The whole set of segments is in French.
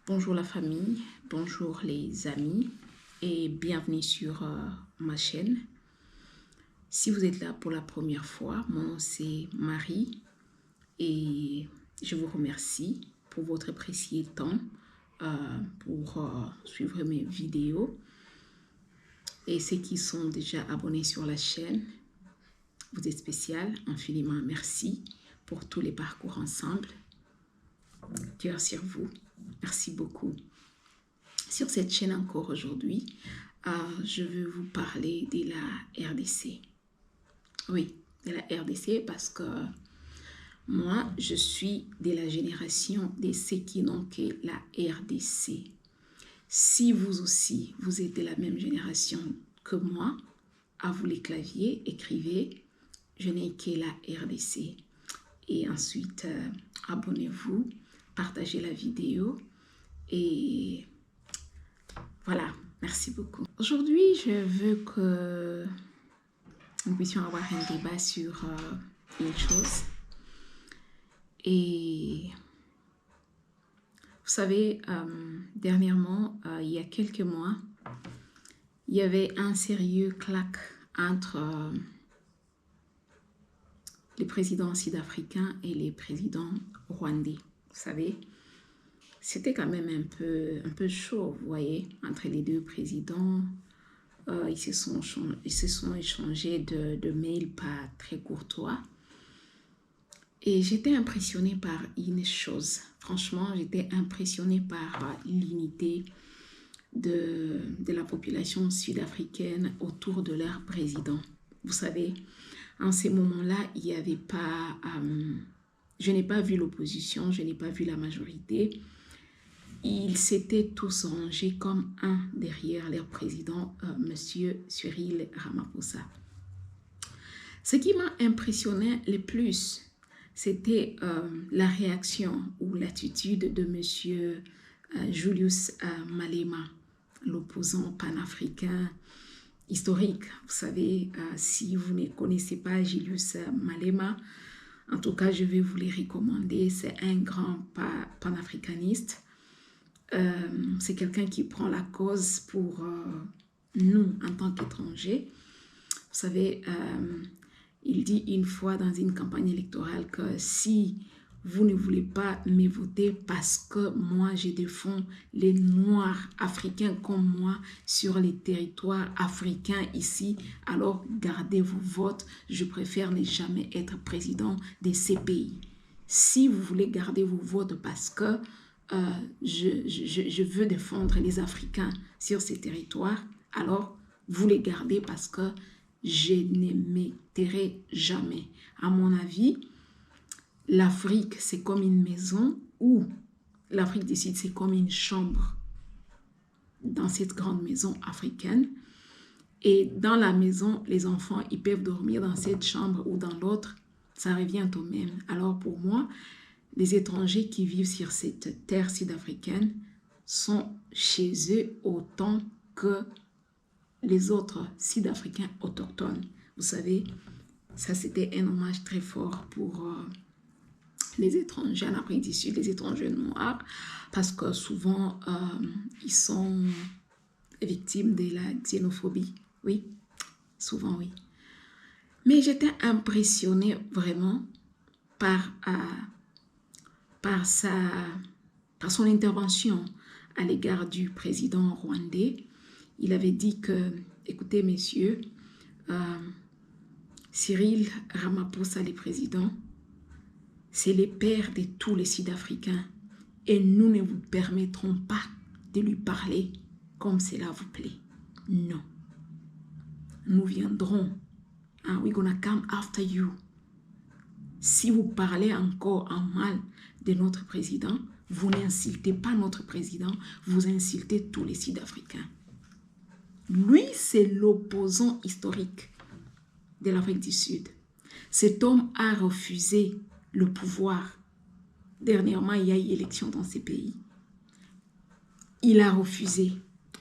Bonjour la famille, bonjour les amis et bienvenue sur ma chaîne. Si vous êtes là pour la première fois, mon nom c'est Marie et je vous remercie pour votre précieux temps pour suivre mes vidéos. Et ceux qui sont déjà abonnés sur la chaîne, vous êtes spécial, infiniment merci pour tous les parcours ensemble. Cœur sur vous, merci beaucoup. Sur cette chaîne encore aujourd'hui, je veux vous parler de la RDC. Oui, de la RDC parce que moi, je suis de la génération de ceux qui n'ont que la RDC. Si vous aussi, vous êtes de la même génération que moi, à vous les claviers, écrivez, je n'ai que la RDC. Et ensuite, abonnez-vous, partagez la vidéo et voilà, merci beaucoup. Aujourd'hui, je veux que nous puissions avoir un débat sur une chose. Et vous savez, dernièrement, il y a quelques mois, il y avait un sérieux claque entre les présidents sud-africains et les présidents rwandais. Vous savez, c'était quand même un peu chaud, vous voyez, entre les deux présidents. Ils se sont échangés de mails pas très courtois. Et j'étais impressionnée par une chose. Franchement, j'étais impressionnée par l'unité de la population sud-africaine autour de leur président. Vous savez, en ces moments-là, il n'y avait pas... je n'ai pas vu l'opposition, je n'ai pas vu la majorité. Ils s'étaient tous rangés comme un derrière leur président, M. Cyril Ramaphosa. Ce qui m'a impressionné le plus, c'était la réaction ou l'attitude de M. Julius Malema, l'opposant panafricain historique. Vous savez, si vous ne connaissez pas Julius Malema, en tout cas, je vais vous les recommander. C'est un grand panafricaniste. C'est quelqu'un qui prend la cause pour nous en tant qu'étrangers. Vous savez, il dit une fois dans une campagne électorale que si vous ne voulez pas me voter parce que moi je défends les Noirs africains comme moi sur les territoires africains ici, alors gardez vos votes. Je préfère ne jamais être président de ces pays. Si vous voulez garder vos votes parce que je veux défendre les Africains sur ces territoires, alors vous les gardez parce que je ne m'éterai jamais. À mon avis, l'Afrique, c'est comme une maison ou l'Afrique du Sud, c'est comme une chambre dans cette grande maison africaine. Et dans la maison, les enfants, ils peuvent dormir dans cette chambre ou dans l'autre. Ça revient au même. Alors pour moi, les étrangers qui vivent sur cette terre sud-africaine sont chez eux autant que les autres Sud-Africains autochtones. Vous savez, ça c'était un hommage très fort pour les étrangers en Afrique du Sud, les étrangers noirs, parce que souvent ils sont victimes de la xénophobie. Oui, souvent oui. Mais j'étais impressionnée vraiment par son intervention à l'égard du président rwandais. Il avait dit que, écoutez messieurs, Cyril Ramaphosa, le président, c'est le père de tous les Sud-Africains et nous ne vous permettrons pas de lui parler comme cela vous plaît. Non. Nous viendrons. We're gonna come after you. Si vous parlez encore en mal de notre président, vous n'insultez pas notre président, vous insultez tous les Sud-Africains. Lui, c'est l'opposant historique de l'Afrique du Sud. Cet homme a refusé le pouvoir. Dernièrement, il y a eu élection dans ces pays. Il a refusé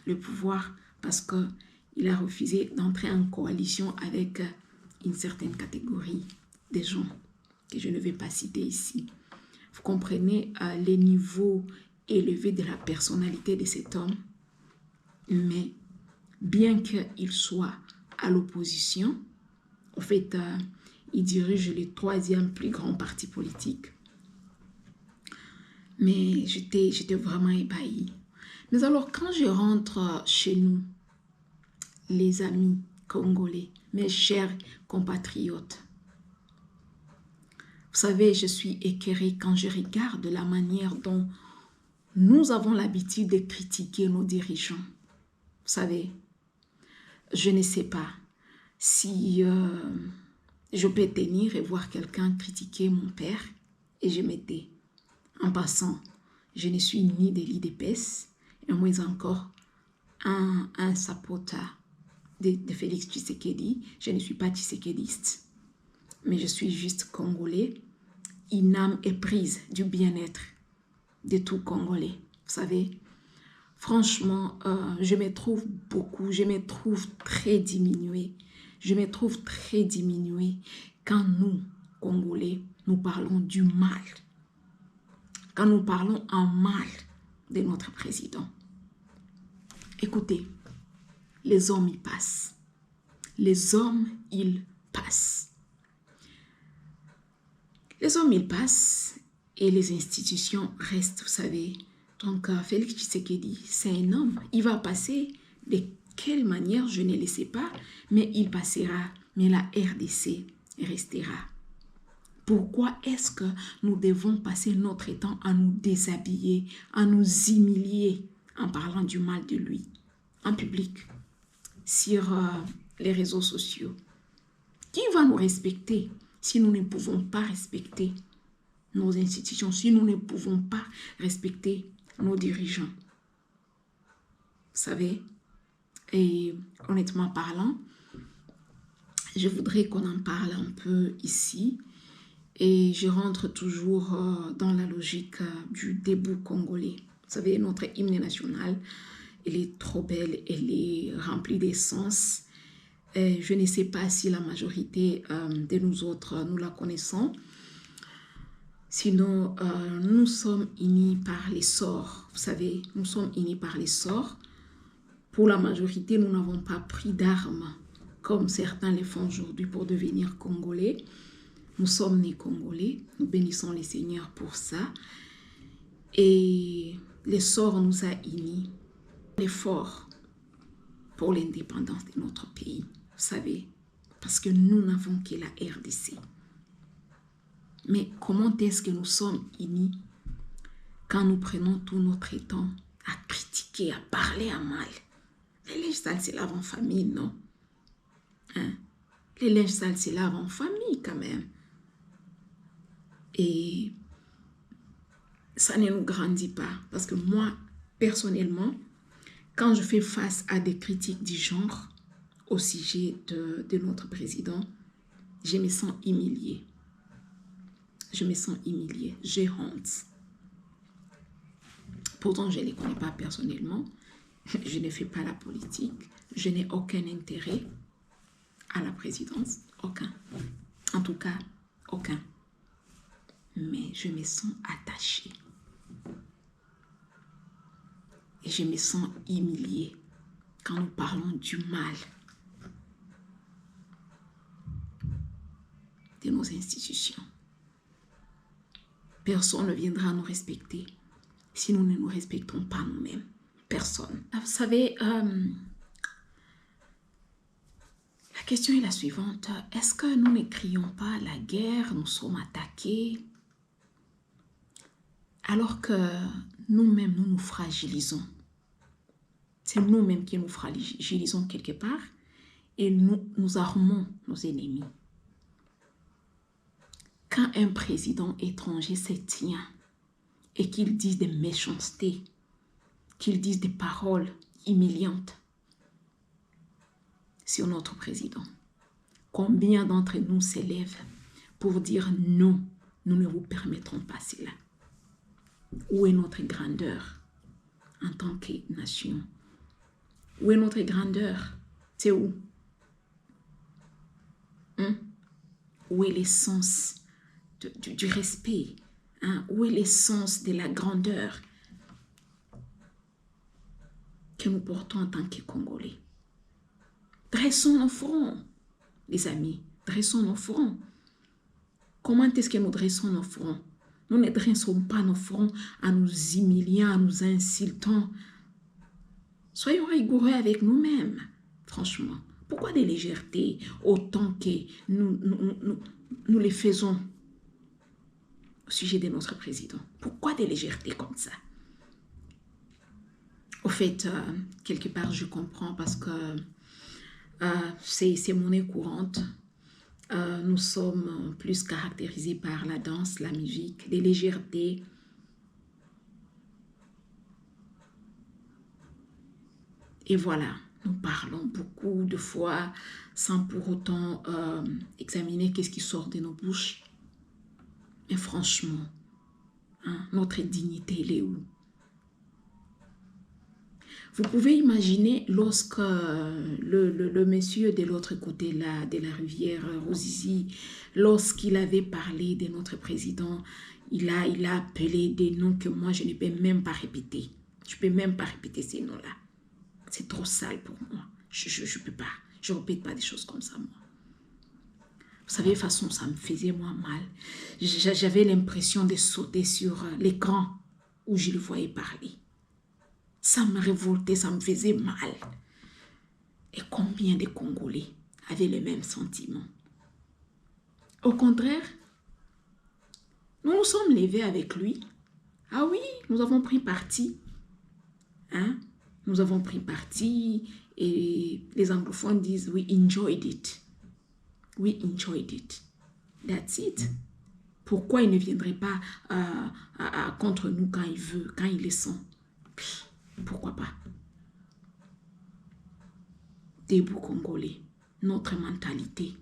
le pouvoir parce qu'il a refusé d'entrer en coalition avec une certaine catégorie de gens que je ne vais pas citer ici. Vous comprenez les niveaux élevé de la personnalité de cet homme, mais bien qu'il soit à l'opposition, en fait, il dirige le 3e plus grand parti politique. Mais j'étais vraiment ébahie. Mais alors, quand je rentre chez nous, les amis congolais, mes chers compatriotes, vous savez, je suis écœurée quand je regarde la manière dont nous avons l'habitude de critiquer nos dirigeants. Vous savez, je ne sais pas si je peux tenir et voir quelqu'un critiquer mon père et je m'étais. En passant, je ne suis ni de l'IDPS et moins encore un sapota de Félix Tshisekedi. Je ne suis pas tshisekediste, mais je suis juste congolais, une âme éprise du bien-être de tout Congolais. Vous savez, franchement, je me trouve très diminuée. Je me trouve très diminuée quand nous, Congolais, nous parlons du mal. Quand nous parlons en mal de notre président. Écoutez, les hommes, ils passent. Les hommes, ils passent. Les hommes, ils passent et les institutions restent, vous savez. Donc, Félix Tshisekedi, c'est un homme. Il va passer. De quelle manière, je ne le sais pas, mais il passera. Mais la RDC restera. Pourquoi est-ce que nous devons passer notre temps à nous déshabiller, à nous humilier en parlant du mal de lui, en public, sur les réseaux sociaux? Qui va nous respecter si nous ne pouvons pas respecter nos institutions, si nous ne pouvons pas respecter nos dirigeants? Vous savez, et honnêtement parlant, je voudrais qu'on en parle un peu ici. Et je rentre toujours dans la logique du debout congolais. Vous savez, notre hymne national, elle est trop belle, elle est remplie d'essence. Je ne sais pas si la majorité de nous autres, nous la connaissons. Sinon, nous sommes unis par les sorts. Vous savez, nous sommes unis par les sorts. Pour la majorité, nous n'avons pas pris d'armes, comme certains le font aujourd'hui pour devenir congolais. Nous sommes nés Congolais, nous bénissons les Seigneurs pour ça. Et les sorts nous a unis. L'effort pour l'indépendance de notre pays, vous savez, parce que nous n'avons que la RDC. Mais comment est-ce que nous sommes unis quand nous prenons tout notre temps à critiquer, à parler à mal? Les linges sales se lavent en famille, non? Hein? Les linges sales se lavent en famille quand même. Et ça ne nous grandit pas. Parce que moi, personnellement, quand je fais face à des critiques du genre au sujet de notre président, je me sens humiliée. Je me sens humiliée. J'ai honte. Pourtant, je ne les connais pas personnellement. Je ne fais pas la politique. Je n'ai aucun intérêt à la présidence. Aucun. En tout cas, aucun. Mais je me sens attachée. Et je me sens humiliée quand nous parlons du mal de nos institutions. Personne ne viendra nous respecter si nous ne nous respectons pas nous-mêmes. Personne. Vous savez, la question est la suivante. Est-ce que nous ne crions pas la guerre, nous sommes attaqués, alors que nous-mêmes, nous nous fragilisons? C'est nous-mêmes qui nous fragilisons quelque part et nous armons nos ennemis. Quand un président étranger se tient et qu'il dise des méchancetés, qu'il dise des paroles humiliantes sur notre président, combien d'entre nous s'élèvent pour dire non, nous ne vous permettrons pas cela? Où est notre grandeur en tant que nation? Où est notre grandeur? C'est où? Où est l'essence du respect? Où est l'essence de la grandeur? que nous portons en tant que Congolais. Dressons nos fronts, les amis, dressons nos fronts. Comment est-ce que nous dressons nos fronts? Nous ne dressons pas nos fronts en nous humiliant, en nous insultant. Soyons rigoureux avec nous-mêmes, franchement. Pourquoi des légèretés autant que nous les faisons au sujet de notre président? Pourquoi des légèretés comme ça? Au fait, quelque part, je comprends parce que c'est monnaie courante. Nous sommes plus caractérisés par la danse, la musique, les légèretés. Et voilà, nous parlons beaucoup de fois sans pour autant examiner qu'est-ce qui sort de nos bouches. Mais franchement, hein, notre dignité, elle est où? Vous pouvez imaginer lorsque le monsieur de l'autre côté là, de la rivière Ruzizi, lorsqu'il avait parlé de notre président, il a appelé des noms que moi je ne peux même pas répéter. Je ne peux même pas répéter ces noms-là. C'est trop sale pour moi. Je ne peux pas. Je ne répète pas des choses comme ça, moi. Vous savez, de toute façon, ça me faisait moi mal. J'avais l'impression de sauter sur l'écran où je le voyais parler. Ça me révoltait, ça me faisait mal. Et combien de Congolais avaient les mêmes sentiments? Au contraire, nous nous sommes levés avec lui. Ah oui, nous avons pris parti. Hein? Nous avons pris parti et les anglophones disent « we enjoyed it ». We enjoyed it. That's it. Pourquoi il ne viendrait pas contre nous quand il veut, quand il le sent? Pourquoi pas? Debout Congolais, notre mentalité,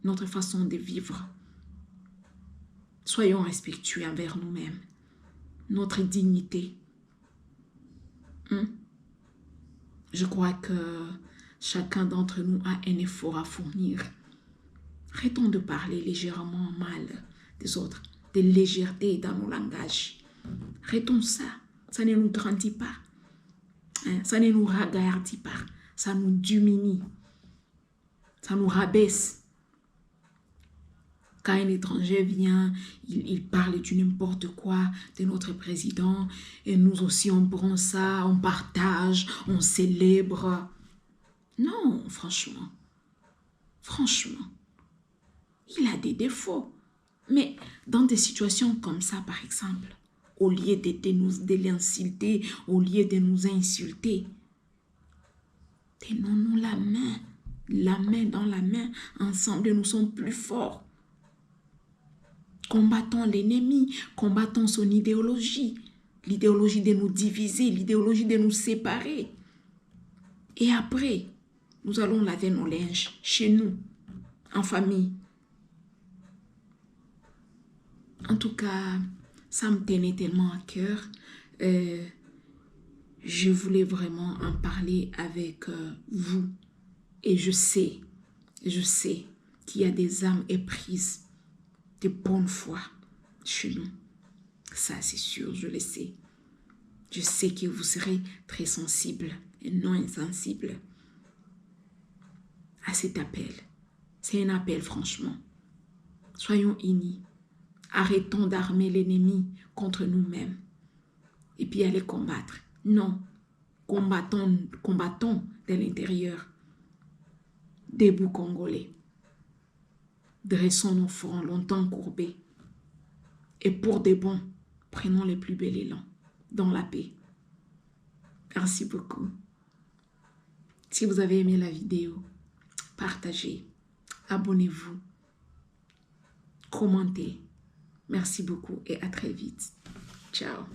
notre façon de vivre. Soyons respectueux envers nous-mêmes, notre dignité. Je crois que chacun d'entre nous a un effort à fournir. Arrêtons de parler légèrement mal des autres, de légèreté dans nos langages. Arrêtons ça. Ça ne nous grandit pas. Ça ne nous regardit pas. Ça nous diminue. Ça nous rabaisse. Quand un étranger vient, il parle du n'importe quoi de notre président. Et nous aussi, on prend ça, on partage, on célèbre. Non, franchement. Franchement. Il a des défauts. Mais dans des situations comme ça, par exemple, au lieu de l'insulter, au lieu de nous insulter, tenons-nous la main dans la main, ensemble, nous sommes plus forts. Combattons l'ennemi, combattons son idéologie, l'idéologie de nous diviser, l'idéologie de nous séparer. Et après, nous allons laver nos linges chez nous, en famille. En tout cas, ça me tenait tellement à cœur. Je voulais vraiment en parler avec vous. Et je sais qu'il y a des âmes éprises de bonne foi chez nous. Ça, c'est sûr, je le sais. Je sais que vous serez très sensibles et non insensibles à cet appel. C'est un appel, franchement. Soyons unis. Arrêtons d'armer l'ennemi contre nous-mêmes et puis aller combattre. Non, combattons de l'intérieur. Debout Congolais. Dressons nos fronts longtemps courbés. Et pour de bon, prenons les plus bels élans dans la paix. Merci beaucoup. Si vous avez aimé la vidéo, partagez, abonnez-vous, commentez. Merci beaucoup et à très vite. Ciao.